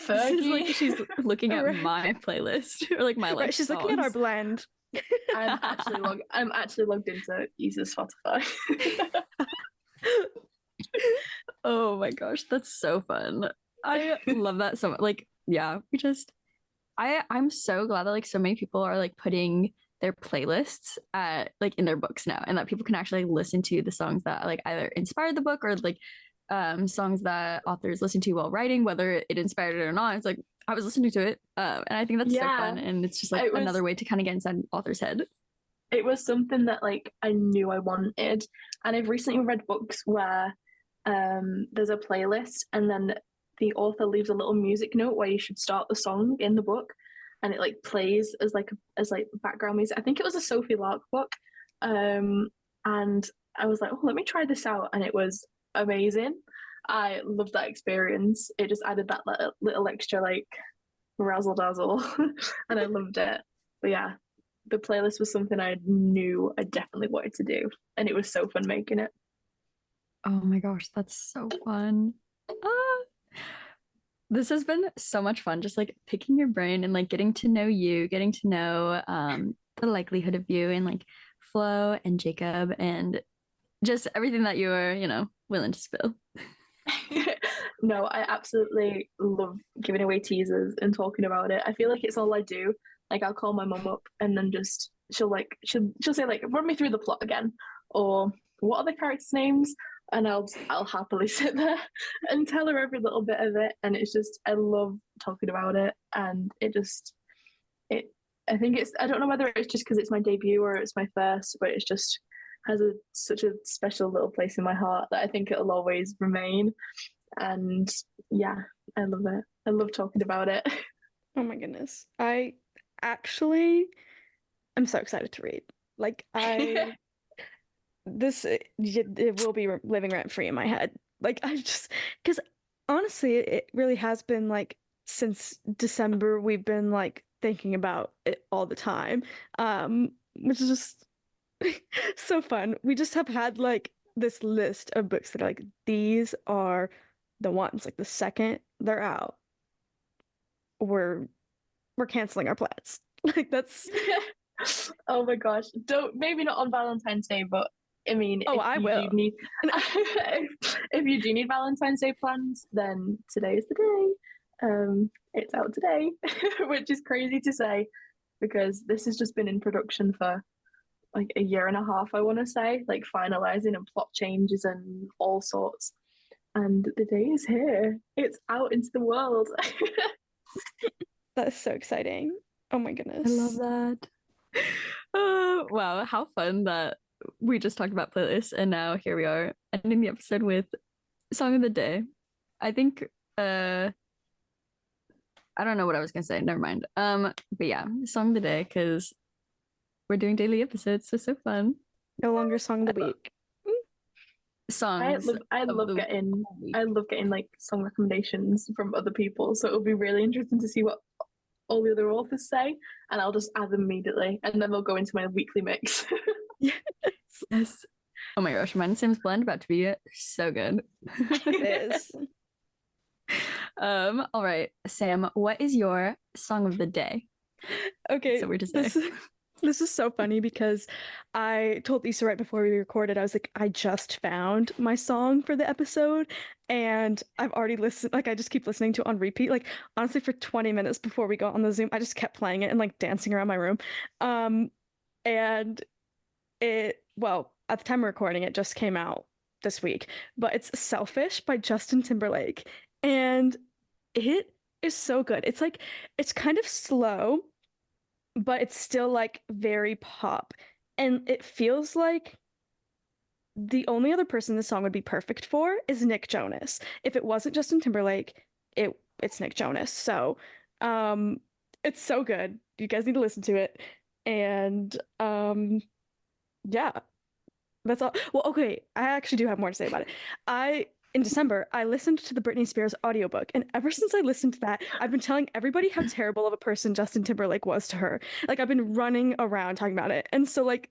This is like Fergie. she's looking at Right. my playlist or like my like Right, she's looking at our songs. blend. I'm actually logged into Ease's Spotify. Oh my gosh, that's so fun. I love that so much. Like, yeah, I'm so glad that like so many people are like putting their playlists at like in their books now, and that people can actually listen to the songs that like either inspired the book or like songs that authors listen to while writing, whether it inspired it or not. It's like I was listening to it, and I think that's so Yeah, fun, and it's just like it was another way to kind of get inside an author's head. it was something that like I knew I wanted, and I've recently read books where there's a playlist and then the author leaves a little music note where you should start the song in the book, and it like plays as like background music. I think it was a Sophie Lark book, and I was like, oh, let me try this out, and it was amazing. I loved that experience. It just added that little extra like razzle dazzle, and I loved it. But yeah, the playlist was something I knew I definitely wanted to do, and it was so fun making it. Oh my gosh, that's so fun. Ah. This has been so much fun, just like picking your brain and like getting to know you, getting to know the likelihood of you and like Flo and Jacob and just everything that you are, willing to spill. No, I absolutely love giving away teasers and talking about it. I feel like it's all I do. Like I'll call my mum up and then just she'll say like run me through the plot again, or what are the characters' names, and I'll happily sit there and tell her every little bit of it. And it's just I love talking about it, and it I think it's I don't know whether it's just because it's my debut or it's my first, but it's just has such a special little place in my heart that I think it'll always remain. And yeah, I love it. I love talking about it. Oh my goodness. I actually am so excited to read. Like it will be living rent free in my head. Like I just because honestly, it really has been like since December we've been like thinking about it all the time. Which is just so fun. We just have had like this list of books that are like these are the ones. Like the second they're out, we're canceling our plans. Like that's Oh my gosh. Don't maybe not on Valentine's Day, but I mean oh, if I you do will. need if you do need Valentine's Day plans, then today is the day. It's out today, which is crazy to say because this has just been in production for like a year and a half, I want to say, like finalizing and plot changes and all sorts. And the day is here. It's out into the world. That's so exciting. Oh my I love goodness. that. Wow, how fun that we just talked about playlists and now here we are ending the episode with song of the day. I think I don't know what I was gonna say. Never mind. But yeah, song of the day because we're doing daily episodes, so fun. No longer song of the I love week. songs I of love the getting week. I love getting like song recommendations from other people. So it'll be really interesting to see what all the other authors say, and I'll just add them immediately, and then they'll go into my weekly mix. Yes, Yes. Oh my gosh, mine and Sam's blend about to be so good. it is. All right, Sam, what is your song of the day? Okay, So weird to say. this is so funny because I told Lisa right before we recorded, I was like, I just found my song for the episode, and I've already listened, like I just keep listening to it on repeat. Like honestly, for 20 minutes before we got on the Zoom, I just kept playing it and like dancing around my room. And well, at the time of recording, it just came out this week, but it's Selfish by Justin Timberlake. And it is so good. It's like, it's kind of slow, but it's still like very pop. And it feels like the only other person this song would be perfect for is Nick Jonas. If it wasn't Justin Timberlake, it's Nick Jonas. So, it's so good. You guys need to listen to it. And yeah, that's all. Well, okay, I actually do have more to say about it. I in December, I listened to the Britney Spears audiobook, and ever since I listened to that, I've been telling everybody how terrible of a person Justin Timberlake was to her. Like, I've been running around talking about it. And so, like,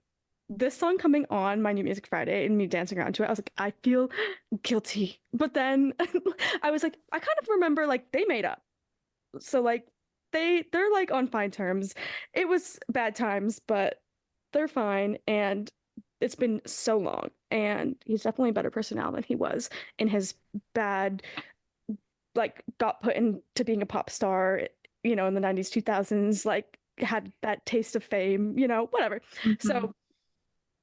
this song coming on my New Music Friday and me dancing around to it, I was like, I feel guilty. But then I was like, I kind of remember, like, they made up. So, like, they're like on fine terms. It was bad times, but they're fine. And it's been so long, and he's definitely a better person now than he was in his bad, like, got put into being a pop star, in the 90s, 2000s, like, had that taste of fame, whatever. So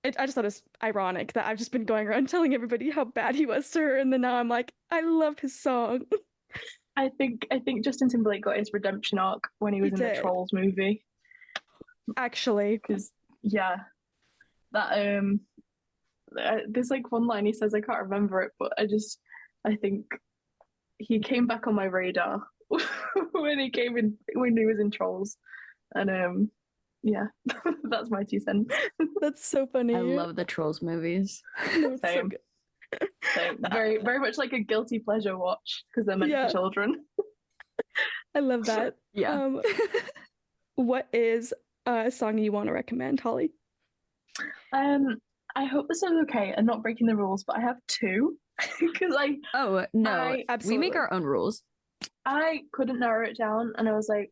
I just thought it was ironic that I've just been going around telling everybody how bad he was to her, and then now I'm like, I love his song. I think Justin Timberlake got his redemption arc when he was in the Trolls movie. Actually, because that there's like one line he says, I can't remember it, but I think he came back on my radar when he was in Trolls, and yeah, that's my 2 cents. That's so funny. I love the Trolls movies. No, it's so good. Same. Very, very much like a guilty pleasure watch because they're meant for children. I love that. Yeah. What is a song you want to recommend, Holly? I hope this is okay and not breaking the rules, but I have 2 because we make our own rules. I couldn't narrow it down, and I was like,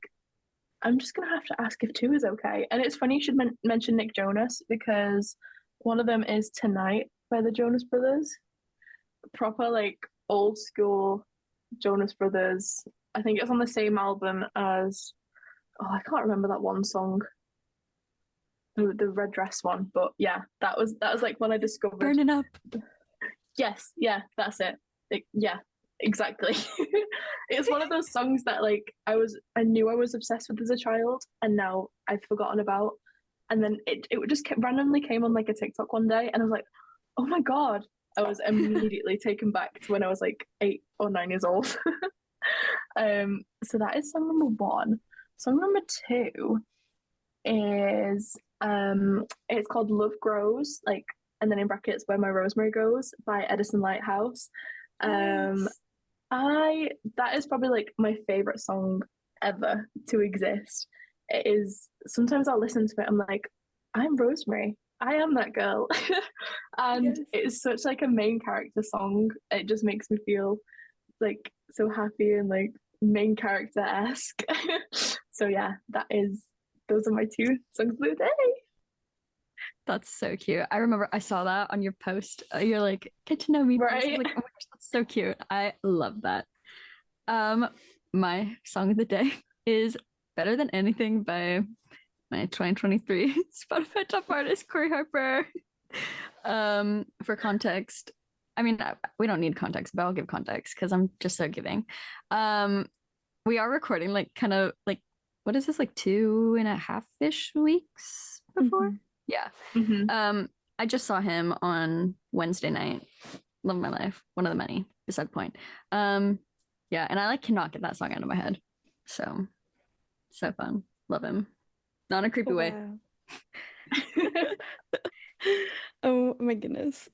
I'm just gonna have to ask if 2 is okay. And it's funny you should mention Nick Jonas, because one of them is Tonight by the Jonas Brothers. Proper like old school Jonas Brothers. I think it's on the same album as I can't remember that one song, the red dress one, but yeah, that was like when I discovered Burning Up. Yes, yeah, that's it. Yeah, exactly. It's one of those songs that like I knew I was obsessed with as a child, and now I've forgotten about. And then it just randomly came on like a TikTok one day, and I was like, oh my god. I was immediately taken back to when I was like 8 or 9 years old. So that is song number 1. Song number 2 is it's called Love Grows, like, and then in brackets Where My Rosemary Goes by Edison Lighthouse. That is probably like my favorite song ever to exist. It is, sometimes I'll listen to it, I'm like, I'm Rosemary, I am that girl. And it's such like a main character song. It just makes me feel like so happy and like main character-esque. So yeah, those are my 2 songs of the day. That's so cute. I remember I saw that on your post. You're like, get to know me. Right. I was like, oh my gosh, that's so cute. I love that. My song of the day is Better Than Anything by my 2023 Spotify top artist, Corey Harper. For context, I mean, we don't need context, but I'll give context because I'm just so giving. We are recording like kind of like, what is this, like 2.5-ish weeks before? Yeah. I just saw him on Wednesday night. Love my life. One of the many, beside the point. Yeah, and I like cannot get that song out of my head. So fun. Love him. Not in a creepy way. Oh my goodness.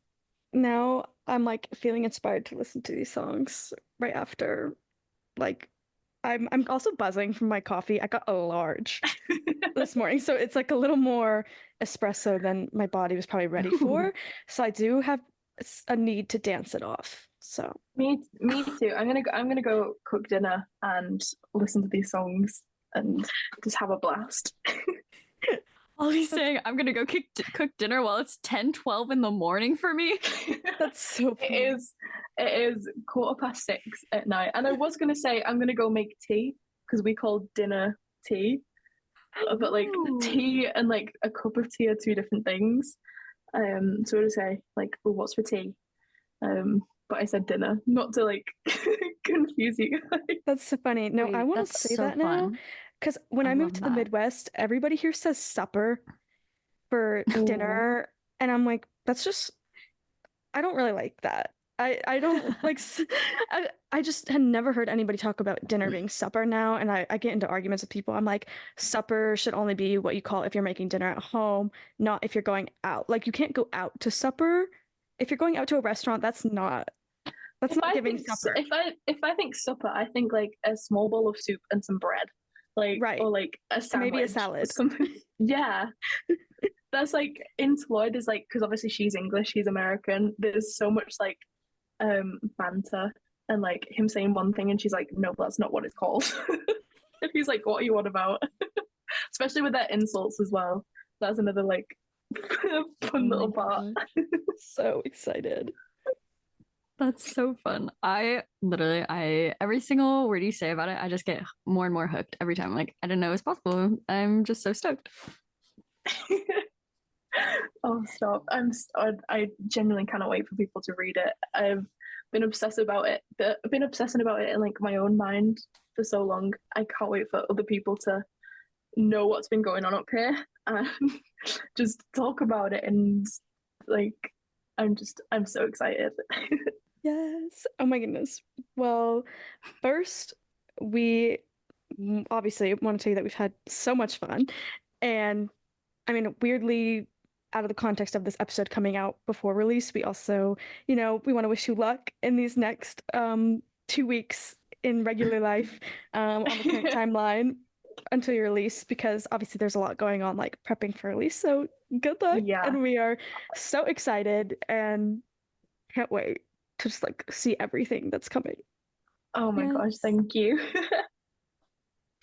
Now I'm like feeling inspired to listen to these songs right after. Like, I'm also buzzing from my coffee. I got a large this morning, so it's like a little more espresso than my body was probably ready for. So I do have a need to dance it off. So me too. I'm gonna go cook dinner and listen to these songs and just have a blast. Ollie's saying I'm gonna go cook dinner while it's 10:12 in the morning for me. That's so funny. It is 6:15 at night, and I was gonna say I'm gonna go make tea because we call dinner tea, but like tea and like a cup of tea are 2 different things. So to say like, well, what's for tea? But I said dinner, not to like confuse you guys. That's so funny. No, I want to say so that fun. now, because when I moved to the Midwest, everybody here says supper for dinner, and I'm like, that's just, I don't really like that. I don't like, I just had never heard anybody talk about dinner being supper now, and I get into arguments with people. I'm like, supper should only be what you call if you're making dinner at home, not if you're going out. Like, you can't go out to supper. If you're going out to a restaurant, that's not That's not giving think supper. if I think supper, I think like a small bowl of soup and some bread, like Right. or like a sandwich, Maybe a salad. something. Yeah, that's like in Floyd is like because obviously she's English, he's American. There's so much like banter and like him saying one thing and she's like, no, that's not what it's called. And he's like, what are you on about? Especially with their insults as well. That's another like fun little part. So excited. That's so fun. I every single word you say about it, I just get more and more hooked every time. Like, I didn't know it was possible. I'm just so stoked. Oh, stop. I genuinely cannot wait for people to read it. I've been obsessed about it. I've been obsessing about it in like my own mind for so long. I can't wait for other people to know what's been going on up here and just talk about it. And like, I'm so excited. Yes. Oh my goodness. Well, first, we obviously want to tell you that we've had so much fun. And I mean, weirdly, out of the context of this episode coming out before release, we also, we want to wish you luck in these next 2 weeks in regular life on the current timeline until your release, because obviously there's a lot going on, like prepping for release. So good luck. Yeah. And we are so excited and can't wait to just like see everything that's coming. Oh my gosh, thank you.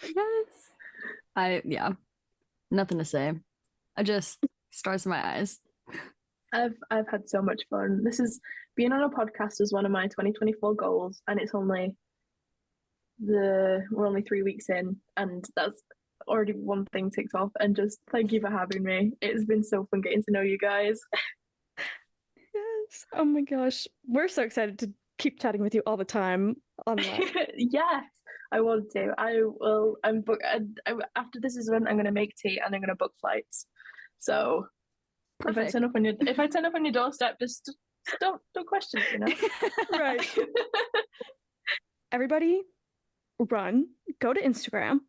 Yes. Nothing to say. I just stars in my eyes. I've had so much fun. This is being on a podcast is one of my 2024 goals, and it's only we're only 3 weeks in, and that's already one thing ticked off. And just thank you for having me. It's been so fun getting to know you guys. Yes. Oh my gosh. We're so excited to keep chatting with you all the time online. Yes, I want to. I will. After this is done, I'm going to make tea and I'm going to book flights. So Perfect. if I turn up on your doorstep, just don't question it, Right. Everybody, run. Go to Instagram.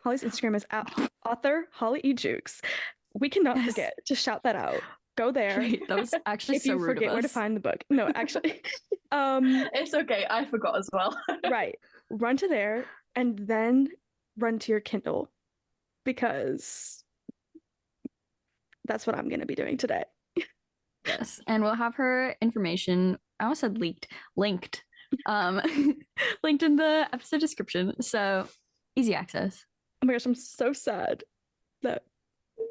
Holly's Instagram is at author Holly E. Jukes. We cannot forget to shout that out. Go there. Wait, that was actually if so you rude forget of where to us. find the book. No, actually. It's okay. I forgot as well. Right. Run to there and then run to your Kindle, because that's what I'm going to be doing today. Yes, and we'll have her information. I almost said linked, linked in the episode description. So easy access. Oh my gosh, I'm so sad that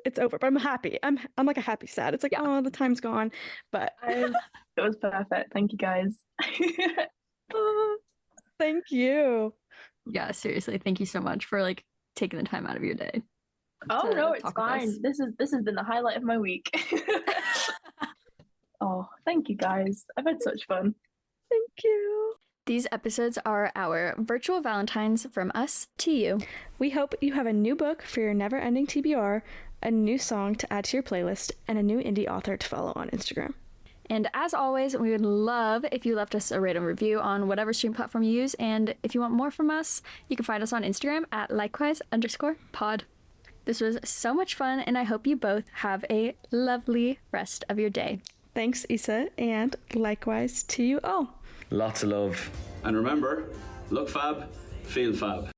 it's over, but I'm happy. I'm like a happy sad. It's like, oh, the time's gone, but it was perfect. Thank you guys. Thank you. Yeah, seriously, thank you so much for like taking the time out of your day. Oh no, it's fine. This has been the highlight of my week. Oh, thank you guys. I've had such fun. Thank you. These episodes are our virtual Valentines from us to you. We hope you have a new book for your never-ending TBR, a new song to add to your playlist, and a new indie author to follow on Instagram. And as always, we would love if you left us a rate and review on whatever stream platform you use. And if you want more from us, you can find us on Instagram at likewise_pod. This was so much fun, and I hope you both have a lovely rest of your day. Thanks, Issa, and likewise to you all. Lots of love. And remember, look fab, feel fab.